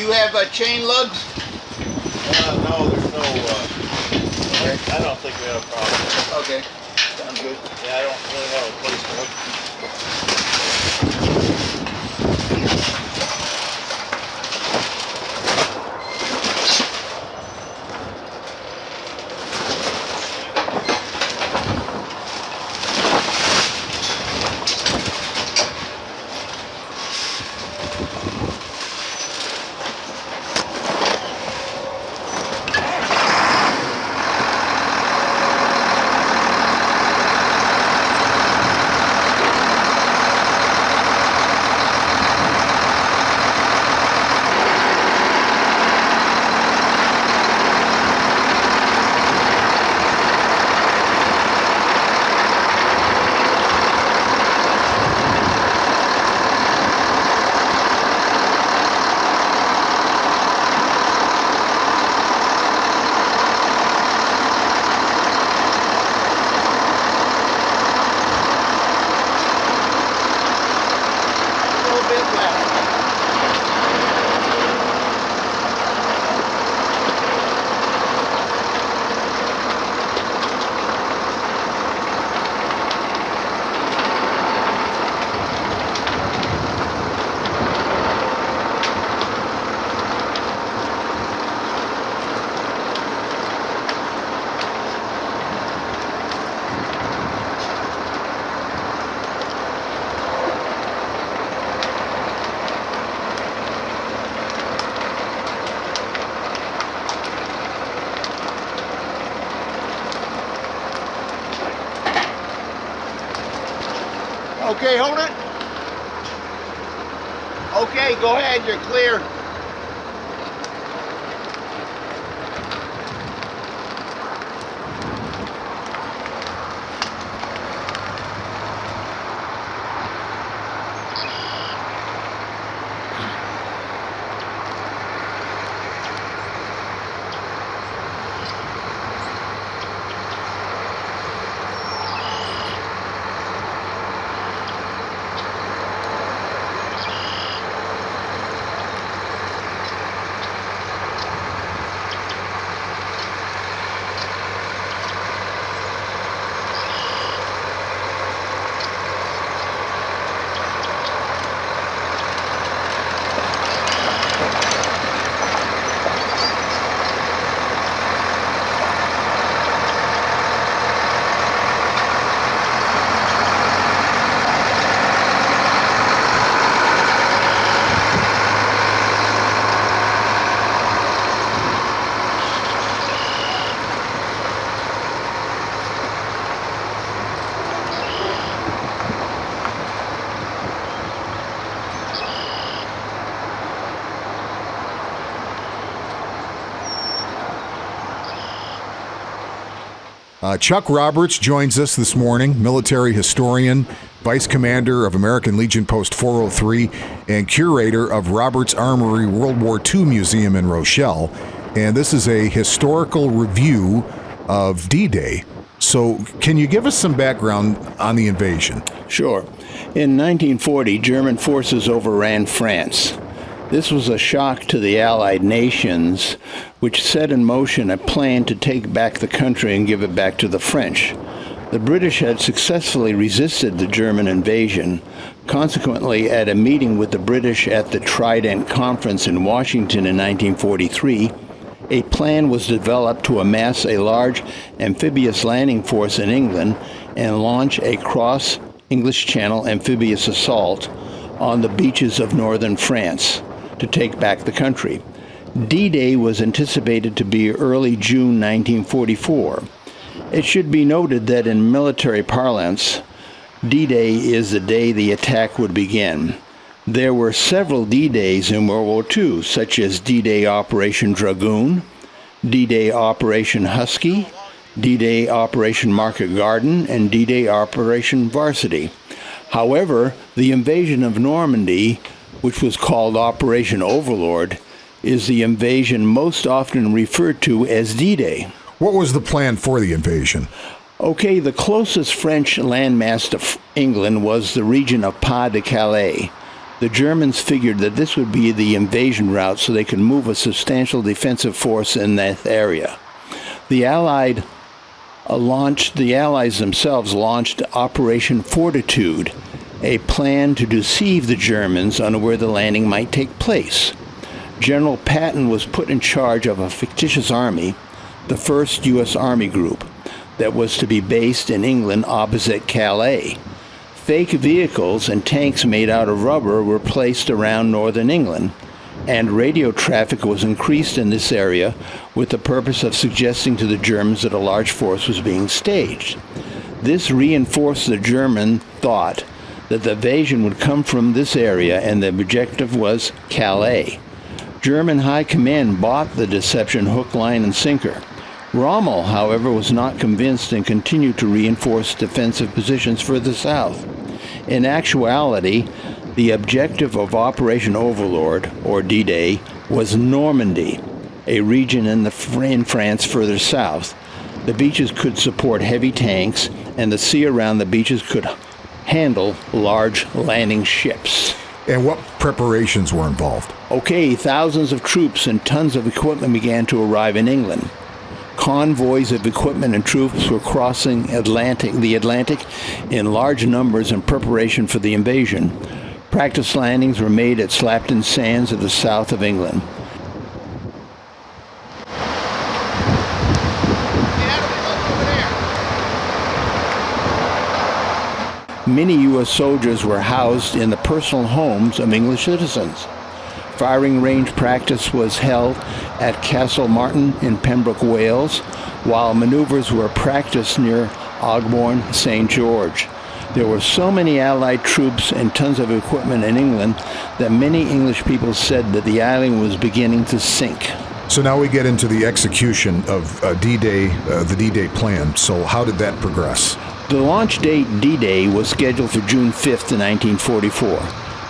you have chain lugs? No, there's no, I don't think we have a problem. Okay, sounds good. Yeah, I don't really have a place to look. Okay, hold it. Okay, go ahead, you're clear. Chuck Roberts joins us this morning, military historian, vice commander of American Legion Post 403, and curator of Roberts Armory World War II Museum in Rochelle. And this is a historical review of D-Day. So can you give us some background on the invasion? Sure. In 1940, German forces overran France. This was a shock to the Allied nations, which set in motion a plan to take back the country and give it back to the French. The British had successfully resisted the German invasion. Consequently, at a meeting with the British at the Trident Conference in Washington in 1943, a plan was developed to amass a large amphibious landing force in England and launch a cross-English Channel amphibious assault on the beaches of northern France to take back the country. D-Day was anticipated to be early June 1944. It should be noted that in military parlance, D-Day is the day the attack would begin. There were several D-Days in World War II, such as D-Day Operation Dragoon, D-Day Operation Husky, D-Day Operation Market Garden, and D-Day Operation Varsity. However, the invasion of Normandy, which was called Operation Overlord, is the invasion most often referred to as D-Day. What was the plan for the invasion? Okay, the closest French landmass to England was the region of Pas-de-Calais. The Germans figured that this would be the invasion route so they could move a substantial defensive force in that area. The Allies themselves launched Operation Fortitude, a plan to deceive the Germans on where the landing might take place. General Patton was put in charge of a fictitious army, the 1st U.S. Army Group, that was to be based in England opposite Calais. Fake vehicles and tanks made out of rubber were placed around northern England, and radio traffic was increased in this area with the purpose of suggesting to the Germans that a large force was being staged. This reinforced the German thought that the invasion would come from this area and the objective was Calais. German High Command bought the deception hook, line, and sinker. Rommel, however, was not convinced and continued to reinforce defensive positions further south. In actuality, the objective of Operation Overlord, or D-Day, was Normandy, a region in France further south. The beaches could support heavy tanks, and the sea around the beaches could handle large landing ships. And what preparations were involved? Okay, thousands of troops and tons of equipment began to arrive in England. Convoys of equipment and troops were crossing the Atlantic in large numbers in preparation for the invasion. Practice landings were made at Slapton Sands of the south of England. Many U.S. soldiers were housed in the personal homes of English citizens. Firing range practice was held at Castle Martin in Pembroke, Wales, while maneuvers were practiced near Ogborne, St. George. There were so many Allied troops and tons of equipment in England that many English people said that the island was beginning to sink. So now we get into the execution of D-Day, the D-Day plan. So how did that progress? The launch date D-Day was scheduled for June 5th, 1944.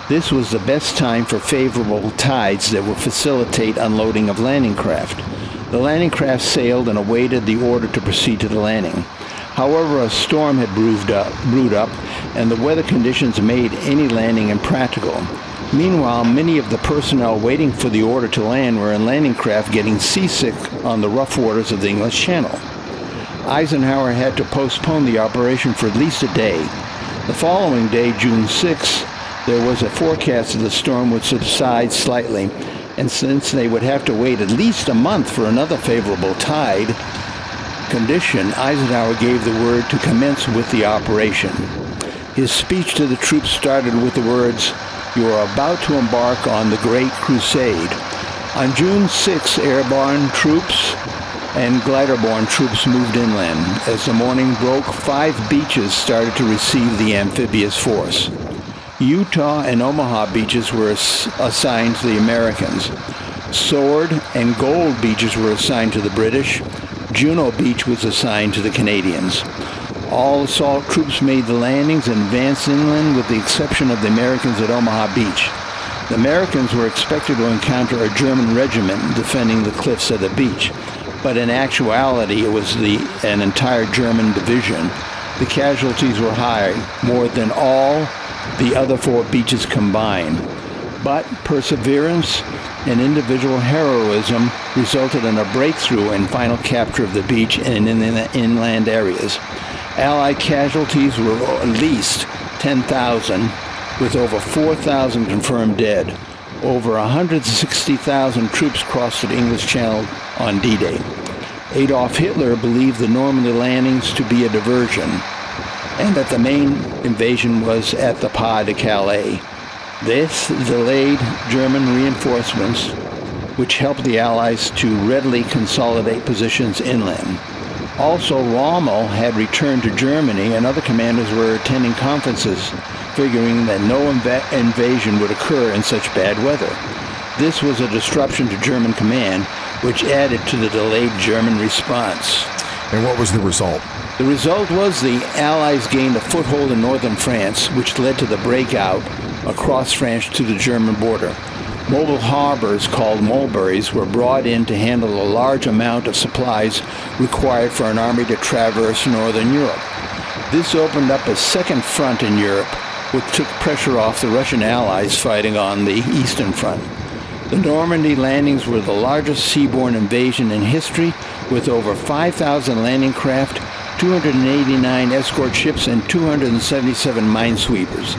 This was the best time for favorable tides that would facilitate unloading of landing craft. The landing craft sailed and awaited the order to proceed to the landing. However, a storm had brewed up, and the weather conditions made any landing impractical. Meanwhile, many of the personnel waiting for the order to land were in landing craft getting seasick on the rough waters of the English Channel. Eisenhower had to postpone the operation for at least a day. The following day, June 6, there was a forecast that the storm would subside slightly, and since they would have to wait at least a month for another favorable tide condition, Eisenhower gave the word to commence with the operation. His speech to the troops started with the words, "You are about to embark on the Great Crusade." On June 6, airborne troops and glider-borne troops moved inland. As the morning broke, 5 beaches started to receive the amphibious force. Utah and Omaha beaches were assigned to the Americans. Sword and Gold beaches were assigned to the British. Juno Beach was assigned to the Canadians. All assault troops made the landings and advanced inland with the exception of the Americans at Omaha Beach. The Americans were expected to encounter a German regiment defending the cliffs of the beach, but in actuality it was an entire German division. The casualties were high, more than all the other 4 beaches combined. But perseverance and individual heroism resulted in a breakthrough and final capture of the beach and in the inland areas. Allied casualties were at least 10,000, with over 4,000 confirmed dead. Over 160,000 troops crossed the English Channel on D-Day. Adolf Hitler believed the Normandy landings to be a diversion, and that the main invasion was at the Pas de Calais. This delayed German reinforcements, which helped the Allies to readily consolidate positions inland. Also, Rommel had returned to Germany, and other commanders were attending conferences, figuring that no invasion would occur in such bad weather. This was a disruption to German command, which added to the delayed German response. And what was the result? The result was the Allies gained a foothold in northern France, which led to the breakout across France to the German border. Mobile harbors called mulberries were brought in to handle a large amount of supplies required for an army to traverse northern Europe. This opened up a second front in Europe, which took pressure off the Russian allies fighting on the Eastern Front. The Normandy landings were the largest seaborne invasion in history, with over 5,000 landing craft, 289 escort ships, and 277 minesweepers.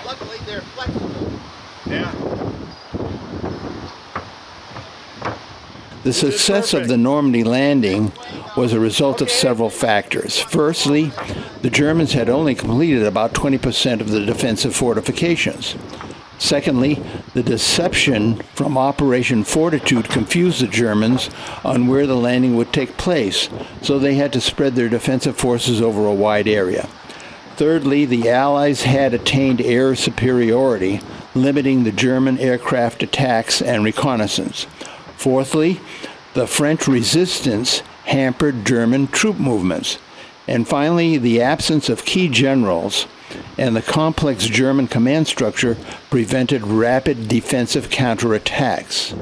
Luckily, they're flexible. Yeah. The success of the Normandy landing was a result of several factors. Firstly, the Germans had only completed about 20% of the defensive fortifications. Secondly, the deception from Operation Fortitude confused the Germans on where the landing would take place, so they had to spread their defensive forces over a wide area. Thirdly, the Allies had attained air superiority, limiting the German aircraft attacks and reconnaissance. Fourthly, the French resistance hampered German troop movements. And finally, the absence of key generals and the complex German command structure prevented rapid defensive counterattacks.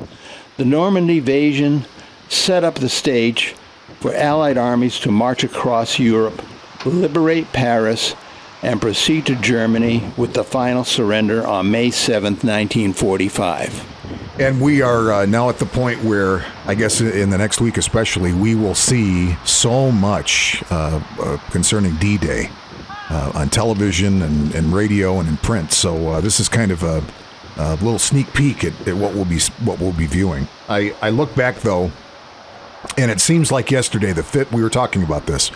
The Normandy invasion set up the stage for Allied armies to march across Europe, liberate Paris, and proceed to Germany with the final surrender on May 7, 1945. And we are now at the point where, I guess in the next week especially, we will see so much concerning D-Day on television and radio and in print. So this is kind of a little sneak peek at what we'll be viewing. I look back though, and it seems like yesterday. We were talking about this.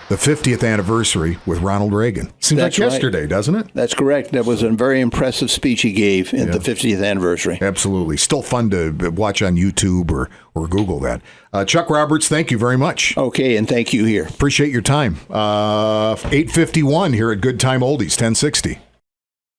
The 50th anniversary with Ronald Reagan. Seems That's like right. yesterday, doesn't it? That's correct. That was a very impressive speech he gave at the 50th anniversary. Absolutely. Still fun to watch on YouTube or Google that. Chuck Roberts, thank you very much. Okay, and thank you here. Appreciate your time. 8:51 here at Good Time Oldies, 1060.